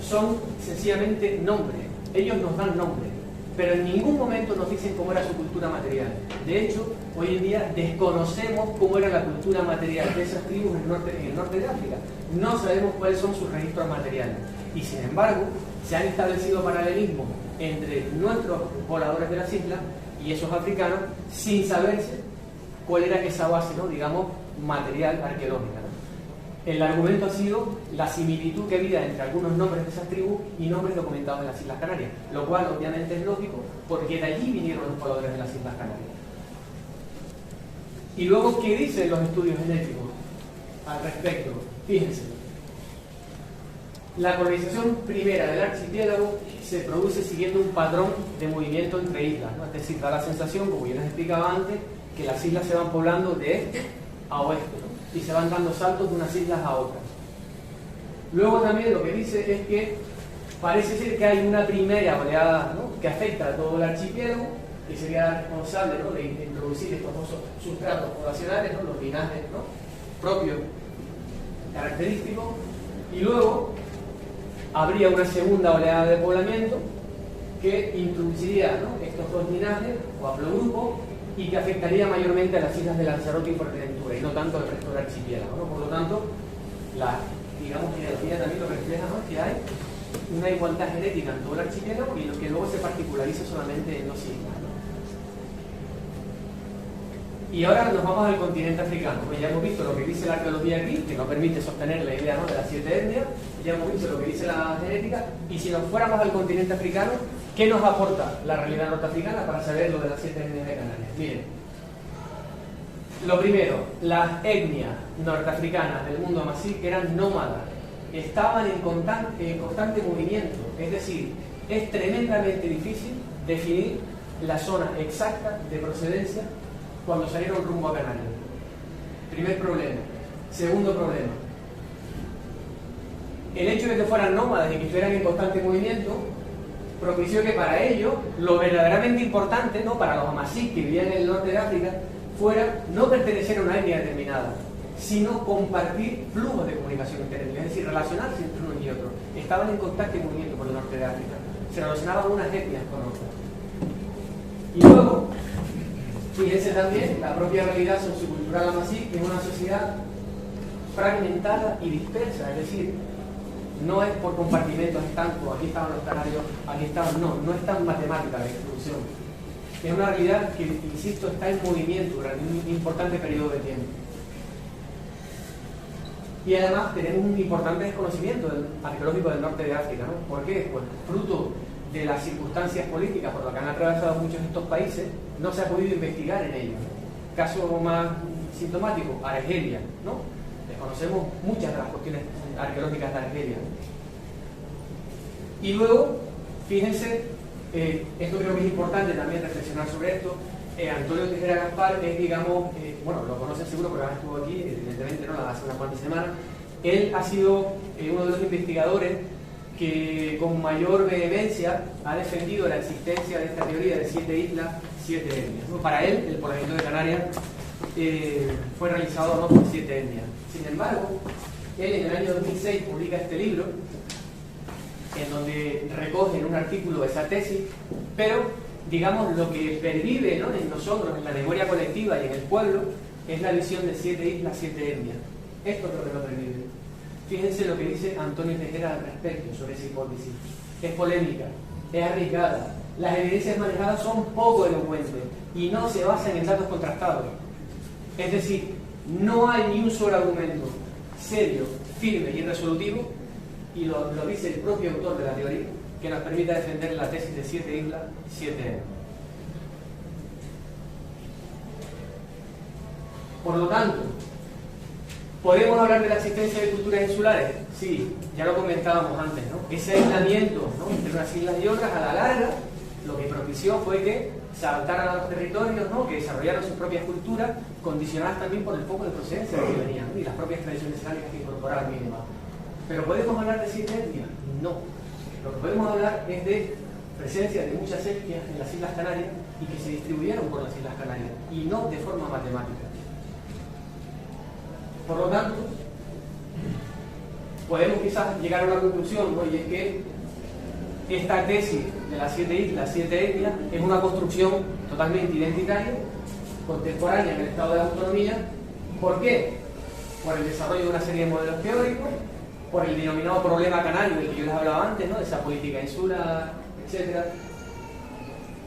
son sencillamente nombres. Ellos nos dan nombres, pero en ningún momento nos dicen cómo era su cultura material. De hecho, hoy en día desconocemos cómo era la cultura material de esas tribus en el norte de África. No sabemos cuáles son sus registros materiales. Y sin embargo, se han establecido paralelismos entre nuestros pobladores de las islas y esos africanos sin saberse cuál era esa base, ¿no?, digamos, material arqueológica, ¿no? El argumento ha sido la similitud que había entre algunos nombres de esas tribus y nombres documentados en las Islas Canarias, lo cual obviamente es lógico porque de allí vinieron los pobladores de las Islas Canarias. Y luego, ¿qué dicen los estudios genéticos al respecto? Fíjense, la colonización primera del archipiélago se produce siguiendo un patrón de movimiento entre islas, ¿no? Es decir, da la sensación, como yo les explicaba antes, que las islas se van poblando de este a oeste, ¿no?, y se van dando saltos de unas islas a otras. Luego también lo que dice es que parece ser que hay una primera oleada, ¿no?, que afecta a todo el archipiélago, que sería responsable, ¿no?, de introducir estos 2 sustratos poblacionales, ¿no?, los linajes, ¿no?, propios, característicos, y luego habría una segunda oleada de poblamiento que introduciría, ¿no?, estos 2 linajes o haplogrupos y que afectaría mayormente a las islas de Lanzarote y Fuerteventura y no tanto al resto del archipiélago, ¿no? Por lo tanto, la, digamos, genealogía también lo refleja, ¿no?, que hay una igualdad genética en todo el archipiélago y lo que luego se particulariza solamente en 2 islas, ¿no? Y ahora nos vamos al continente africano. Pues ya hemos visto lo que dice la arqueología aquí, que no permite sostener la idea, ¿no?, de las 7 etnias. Ya hemos visto lo que dice la genética. Y si nos fuéramos al continente africano, ¿qué nos aporta la realidad norteafricana para saber lo de las 7 etnias de Canarias? Miren, lo primero, las etnias norteafricanas del mundo amasí eran nómadas, estaban en constante movimiento. Es decir, es tremendamente difícil definir la zona exacta de procedencia cuando salieron rumbo a Canarias. Primer problema. Segundo problema. El hecho de que fueran nómadas y que estuvieran en constante movimiento propició que para ellos lo verdaderamente importante, ¿no?, para los amasís que vivían en el norte de África, fuera no pertenecer a una etnia determinada, sino compartir flujos de comunicación internos, es decir, relacionarse entre unos y otros. Estaban en constante movimiento por el norte de África, se relacionaban unas etnias con otras. Y luego, fíjense también, la propia realidad sociocultural amasí es una sociedad fragmentada y dispersa, es decir, no es por compartimentos estancos, aquí estaban los canarios, aquí estaban, no es tan matemática la distribución. Es una realidad que, insisto, está en movimiento durante un importante periodo de tiempo. Y además tenemos un importante desconocimiento arqueológico del norte de África, ¿no? ¿Por qué? Pues fruto de las circunstancias políticas por las que han atravesado muchos de estos países, no se ha podido investigar en ellos. Caso más sintomático, Argelia, ¿no? Desconocemos muchas de las cuestiones arqueológicas de Argelia. Y luego, fíjense, esto creo que es importante también reflexionar sobre esto. Antonio Tejera Gaspar es, digamos, bueno, lo conocen seguro porque además estuvo aquí, evidentemente, ¿no?, hace unas cuantas semanas. Él ha sido uno de los investigadores que con mayor vehemencia ha defendido la existencia de esta teoría de 7 islas, 7 etnias, ¿no? Para él, el poblamiento de Canarias fue realizado, ¿no?, por 7 etnias. Sin embargo, él en el año 2006 publica este libro, en donde recoge en un artículo esa tesis, pero, digamos, lo que pervive, ¿no?, en nosotros, en la memoria colectiva y en el pueblo, es la visión de 7 islas, 7 etnias. Esto es lo que no pervive. Fíjense lo que dice Antonio Tejera al respecto sobre esa hipótesis. Es polémica, es arriesgada, las evidencias manejadas son poco elocuentes y no se basan en datos contrastados. Es decir, no hay ni un solo argumento serio, firme y resolutivo, y lo dice el propio autor de la teoría, que nos permita defender la tesis de 7 islas, 7 etnias. Por lo tanto, ¿podemos hablar de la existencia de culturas insulares? Sí, ya lo comentábamos antes, ¿no? Ese aislamiento, ¿no?, entre unas islas y otras, a la larga, lo que propició fue que se adaptaran a los territorios, ¿no?, que desarrollaron sus propias culturas, condicionadas también por el foco de procedencia de que venían, ¿no?, y las propias tradiciones islámicas que incorporaban mínima. ¿Pero podemos hablar de 7 etnias? No. Lo que podemos hablar es de presencia de muchas etnias en las Islas Canarias y que se distribuyeron por las Islas Canarias, y no de forma matemática. Por lo tanto, podemos quizás llegar a una conclusión, ¿no?, y es que esta tesis de las 7 islas, 7 etnias, es una construcción totalmente identitaria, contemporánea en el estado de la autonomía. ¿Por qué? Por el desarrollo de una serie de modelos teóricos, por el denominado problema canario del que yo les hablaba antes, ¿no?, de esa política insular, etc.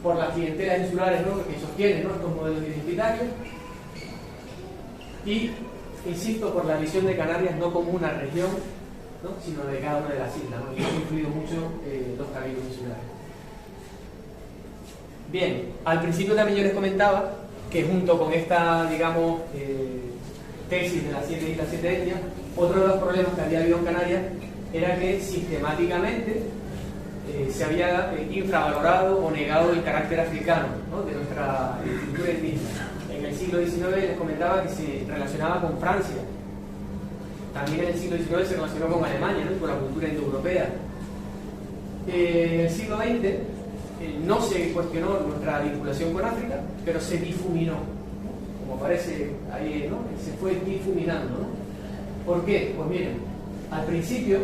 Por las clientelas insulares, ¿no?, que sostienen, ¿no?, estos modelos identitarios. Y, insisto, por la visión de Canarias no como una región, ¿no?, sino de cada una de las islas, ¿no?, y eso ha influido mucho los caminos insulares. Bien, al principio también yo les comentaba que junto con esta, digamos, tesis de las 7 islas, 7 etnias, otro de los problemas que había habido en Canarias era que sistemáticamente se había infravalorado o negado el carácter africano, ¿no?, de nuestra cultura indígena. En el siglo XIX les comentaba que se relacionaba con Francia. También en el siglo XIX se relacionó con Alemania, ¿no?, con la cultura indoeuropea. En el siglo XX no se cuestionó nuestra vinculación con África, pero se difuminó, ¿no?, como aparece ahí, ¿no?, se fue difuminando, ¿no? ¿Por qué? Pues miren, al principio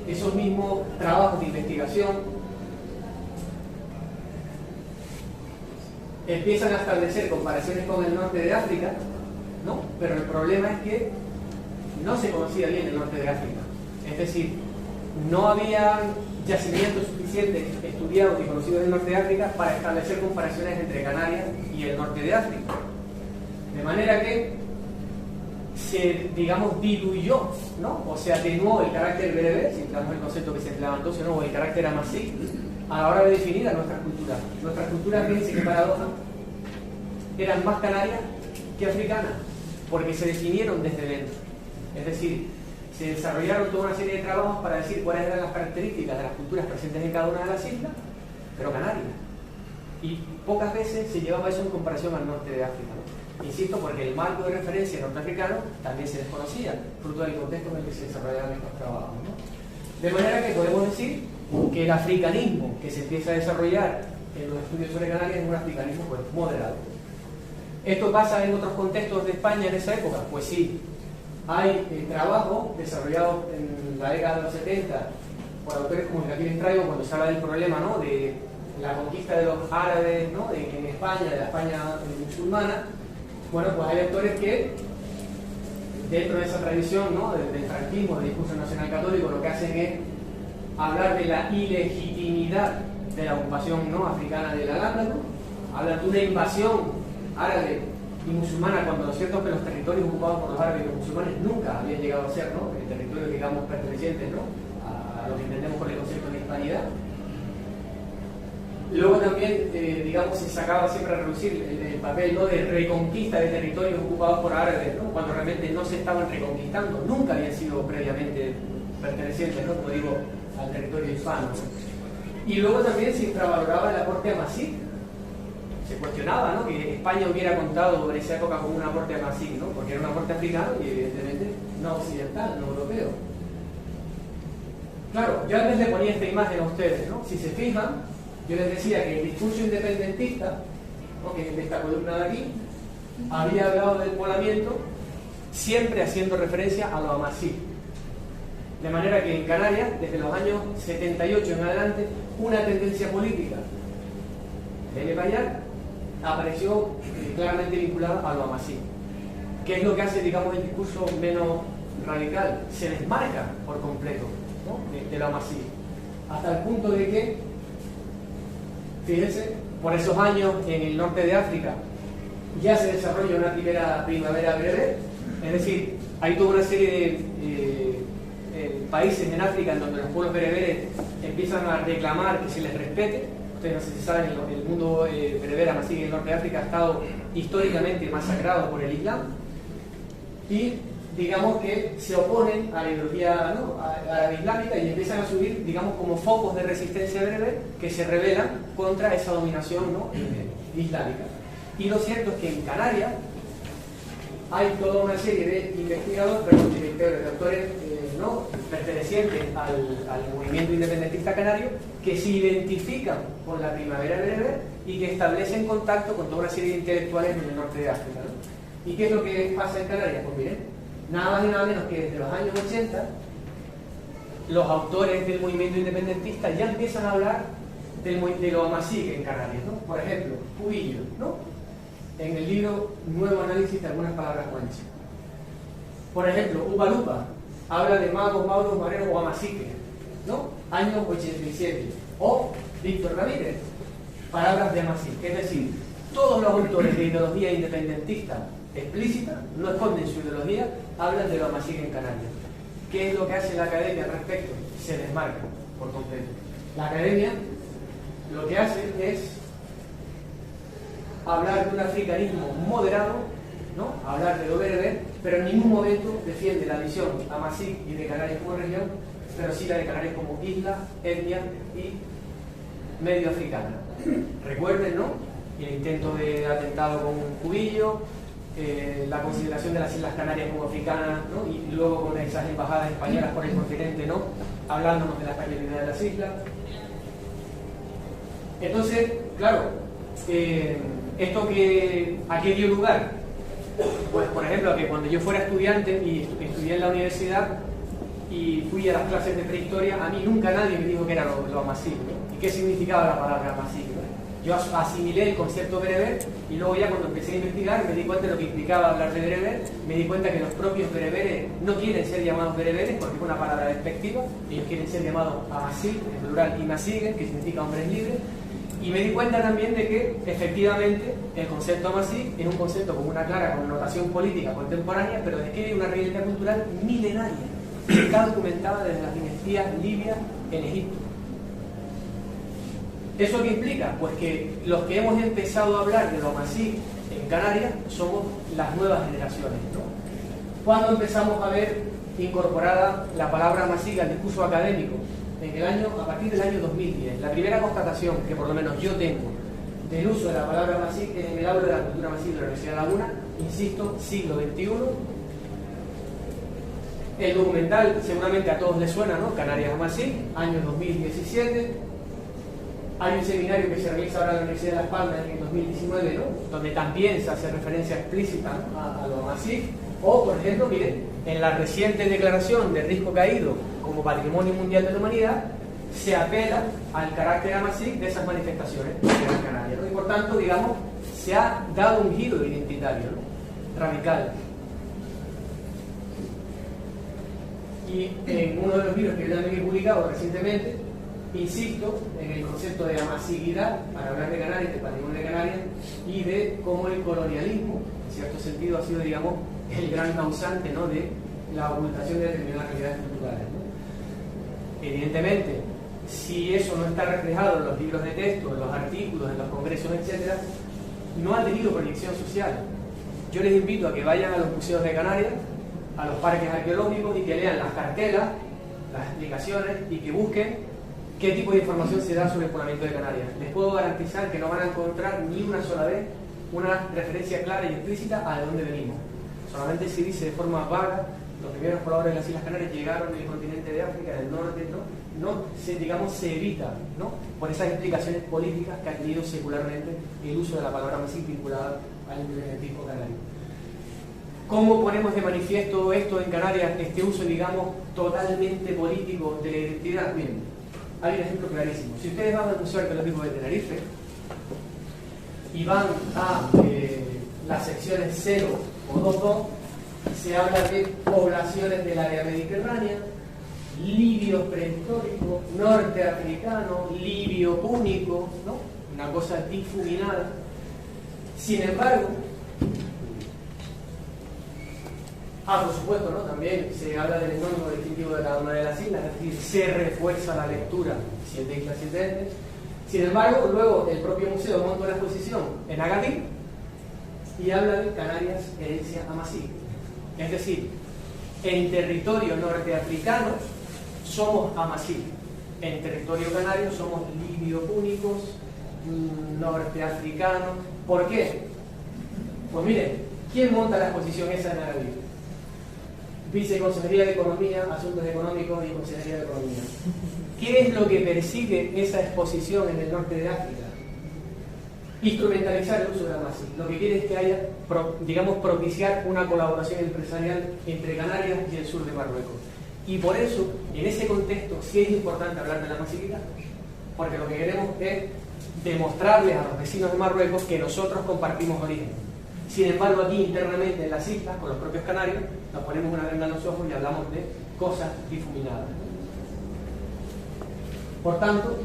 esos mismos trabajos de investigación empiezan a establecer comparaciones con el norte de África, ¿no?, pero el problema es que no se conocía bien el norte de África. Es decir, no había yacimientos suficientes estudiados y conocidos del norte de África para establecer comparaciones entre Canarias y el norte de África. De manera que se, digamos, diluyó, ¿no?, o se atenuó el carácter bereber, si empleamos el concepto que se empleaba entonces, ¿no?, o el carácter amasí, a la hora de definir a nuestras culturas. Nuestras culturas, fíjense qué paradoja, eran más canarias que africanas, porque se definieron desde dentro. Es decir, se desarrollaron toda una serie de trabajos para decir cuáles eran las características de las culturas presentes en cada una de las islas, pero canarias. Y pocas veces se llevaba eso en comparación al norte de África, ¿no? Insisto, porque el marco de referencia norteafricano también se desconocía, fruto del contexto en el que se desarrollaban estos trabajos, ¿no? De manera que podemos decir que el africanismo que se empieza a desarrollar en los estudios sobre Canarias es un africanismo pues, moderado. ¿Esto pasa en otros contextos de España en esa época? Pues sí. Hay trabajos desarrollados en la década de los 70 por autores como el que aquí les traigo cuando se habla del problema, ¿no?, de la conquista de los árabes, ¿no?, en España, de la España musulmana. Bueno, pues hay autores que dentro de esa tradición, ¿no?, del franquismo, del discurso nacional católico, lo que hacen es hablar de la ilegitimidad de la ocupación, ¿no?, africana del Al-Ándalus, hablan de una invasión árabe y musulmana, cuando lo cierto es que los territorios ocupados por los árabes y los musulmanes nunca habían llegado a ser, ¿no?, territorios, digamos, pertenecientes, ¿no?, a lo que entendemos por el concepto de hispanidad. Luego también, digamos, se sacaba siempre a reducir el papel, ¿no?, de reconquista de territorios ocupados por árabes, ¿no?, cuando realmente no se estaban reconquistando, nunca habían sido previamente pertenecientes, ¿no?, como digo, al territorio hispano, ¿no? Y luego también se infravaloraba el aporte amasí. Se cuestionaba, ¿no?, que España hubiera contado en esa época con un aporte amasí, ¿no?, porque era un aporte africano y evidentemente no occidental, no europeo. Claro, yo antes le ponía esta imagen a ustedes, ¿no? Si se fijan, yo les decía que el discurso independentista, ¿no?, que es de esta columna de aquí, había hablado del poblamiento siempre haciendo referencia a lo amasí. De manera que en Canarias, desde los años 78 en adelante, una tendencia política de Nepayar apareció claramente vinculada a lo amasí. ¿Qué es lo que hace, digamos, el discurso menos radical? Se desmarca por completo, ¿no?, de lo amasí. Hasta el punto de que, fíjense, por esos años en el norte de África ya se desarrolla una primera primavera bereber, es decir, hay toda una serie de países en África en donde los pueblos bereberes empiezan a reclamar que se les respete. Ustedes no sé si saben, el mundo bereber amasí en el norte de África ha estado históricamente masacrado por el Islam y digamos que se oponen a la ideología, ¿no?, árabe islámica y empiezan a subir, digamos, como focos de resistencia bereber que se rebelan contra esa dominación, ¿no?, islámica. Y lo cierto es que en Canarias hay toda una serie de investigadores, de autores ¿no?, pertenecientes al movimiento independentista canario que se identifican con la primavera bereber y que establecen contacto con toda una serie de intelectuales en el norte de África, ¿no? ¿Y qué es lo que pasa en Canarias? Pues miren, nada más y nada menos que desde los años 80 los autores del movimiento independentista ya empiezan a hablar de lo amasí en Canarias, ¿no? Por ejemplo, Cubillo, ¿no?, en el libro Nuevo Análisis de algunas palabras guanches. Por ejemplo, Upa Lupa habla de magos, mauros, mareros o amasiques, ¿no?, año 87. O Víctor Ramírez, palabras de amasí. Es decir, todos los autores de ideología independentista explícita, no esconden su ideología, hablan de lo amasí en Canarias. ¿Qué es lo que hace la academia al respecto? Se desmarca por completo. La academia lo que hace es hablar de un africanismo moderado, ¿no?, hablar de lo bereber, pero en ningún momento defiende la visión amasí y de Canarias como región, pero sí la de Canarias como isla, etnia y medio africana. Recuerden, ¿no?, el intento de atentado con Cubillo, la consideración de las Islas Canarias como africanas, ¿no?, y luego con esas embajadas españolas por el continente, ¿no?, hablándonos de la peculiaridad de las islas. Entonces, claro, ¿esto a qué dio lugar? Pues, por ejemplo, a que cuando yo fuera estudiante y estudié en la universidad y fui a las clases de prehistoria, a mí nunca nadie me dijo que era lo amasí, ¿no?, y qué significaba la palabra amasí, ¿no? Yo asimilé el concepto bereber y luego ya cuando empecé a investigar me di cuenta de lo que implicaba hablar de bereber, me di cuenta que los propios bereberes no quieren ser llamados bereberes porque es una palabra despectiva, ellos quieren ser llamados amasí, en plural, y masiguen, que significa hombres libres. Y me di cuenta también de que, efectivamente, el concepto amasí es un concepto con una clara connotación política contemporánea, pero describe una realidad cultural milenaria, que está documentada desde las dinastías libia en Egipto. ¿Eso qué implica? Pues que los que hemos empezado a hablar de lo amasí en Canarias somos las nuevas generaciones, ¿no? ¿Cuándo empezamos a ver incorporada la palabra amasí al discurso académico? A partir del año 2010. La primera constatación que por lo menos yo tengo del uso de la palabra amasí es en el aula de la cultura amasí de la Universidad de La Laguna, insisto, siglo XXI. El documental seguramente a todos les suena, ¿no? Canarias Amasí, año 2017. Hay un seminario que se realiza ahora en la Universidad de Las Palmas en el 2019, ¿no? Donde también se hace referencia explícita a lo Amasí. O, por ejemplo, miren, en la reciente declaración de Risco Caído como Patrimonio Mundial de la Humanidad, se apela al carácter Amasí de esas manifestaciones de Gran Canaria, ¿no? Y por tanto, digamos, se ha dado un giro identitario, ¿no? Radical. Y en uno de los libros que yo también he publicado recientemente, insisto en el concepto de amasividad para hablar de Canarias, de patrimonio de Canarias, y de cómo el colonialismo, en cierto sentido, ha sido, digamos, el gran causante, ¿no?, de la ocultación de determinadas realidades culturales, ¿no? Evidentemente, si eso no está reflejado en los libros de texto, en los artículos, en los congresos, etc., no ha tenido proyección social. Yo les invito a que vayan a los museos de Canarias, a los parques arqueológicos, y que lean las cartelas, las explicaciones, y que busquen qué tipo de información se da sobre el poblamiento de Canarias. Les puedo garantizar que no van a encontrar ni una sola vez una referencia clara y explícita a de dónde venimos. Solamente se dice de forma vaga: los primeros pobladores de las Islas Canarias llegaron del continente de África, del norte, no se, digamos, se evita, ¿no?, por esas explicaciones políticas que ha tenido secularmente el uso de la palabra Amasí vinculada al independentismo canario. ¿Cómo ponemos de manifiesto esto en Canarias, este uso, digamos, totalmente político de la identidad? Bien, hay un ejemplo clarísimo. Si ustedes van al Museo Arqueológico de Tenerife y van a las secciones 0 o 2.2, se habla de poblaciones del área mediterránea, libios prehistóricos, norteafricanos, libio púnico, ¿no?, una cosa difuminada. Sin embargo, por supuesto, ¿no?, también se habla del etnónimo distintivo de cada una de las islas, es decir, se refuerza la lectura, 7 islas, 7 entes. Sin embargo, luego el propio museo monta una exposición en Agadir y habla de Canarias herencia Amasí. Es decir, en territorio norteafricano somos Amasí, en territorio canario somos libio-púnicos, norteafricanos. ¿Por qué? Pues miren, ¿quién monta la exposición esa en Agadir? Viceconsejería de Economía, Asuntos Económicos y Consejería de Economía. ¿Qué es lo que persigue esa exposición en el norte de África? Instrumentalizar el uso de la Amasí. Lo que quiere es que haya, digamos, propiciar una colaboración empresarial entre Canarias y el sur de Marruecos. Y por eso, en ese contexto, sí es importante hablar de la amasividad, porque lo que queremos es demostrarles a los vecinos de Marruecos que nosotros compartimos origen. Sin embargo, aquí internamente en las islas, con los propios canarios, nos ponemos una venda en los ojos y hablamos de cosas difuminadas. Por tanto,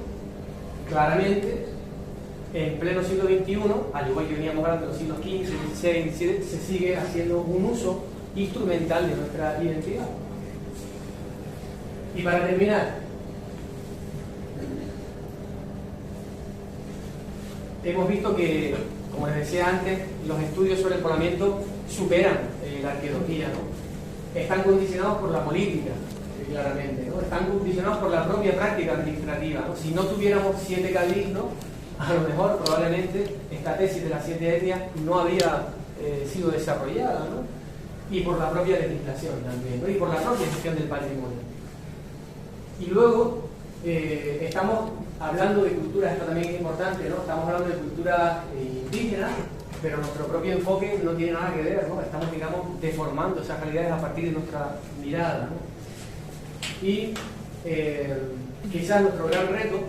claramente, en pleno siglo XXI, al igual que veníamos hablando de los siglos XV, XVI, XVII, se sigue haciendo un uso instrumental de nuestra identidad. Y para terminar, hemos visto que, como les decía antes, los estudios sobre el poblamiento superan la arqueología, ¿no? Están condicionados por la política, claramente, ¿no? Están condicionados por la propia práctica administrativa, ¿no? Si no tuviéramos 7 cabildos, a lo mejor probablemente esta tesis de las 7 etnias no habría sido desarrollada, ¿no? Y por la propia legislación también, ¿no? Y por la propia gestión del patrimonio. Y luego estamos hablando de cultura, esto también es importante, ¿no? Estamos hablando de cultura indígena, pero nuestro propio enfoque no tiene nada que ver, ¿no? Estamos, digamos, deformando esas realidades a partir de nuestra mirada, ¿no? Y quizás nuestro gran reto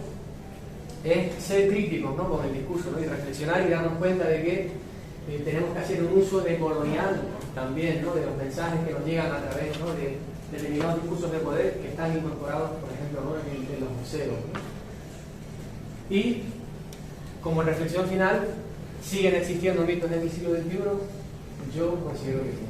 es ser críticos, ¿no?, con el discurso, ¿no?, y reflexionar y darnos cuenta de que tenemos que hacer un uso decolonial también, ¿no?, de los mensajes que nos llegan a través, ¿no?, de determinados discursos de poder que están incorporados, por ejemplo, ¿no?, en los museos, ¿no? Y como reflexión final, ¿siguen existiendo mitos en el siglo XXI? Yo considero que sí.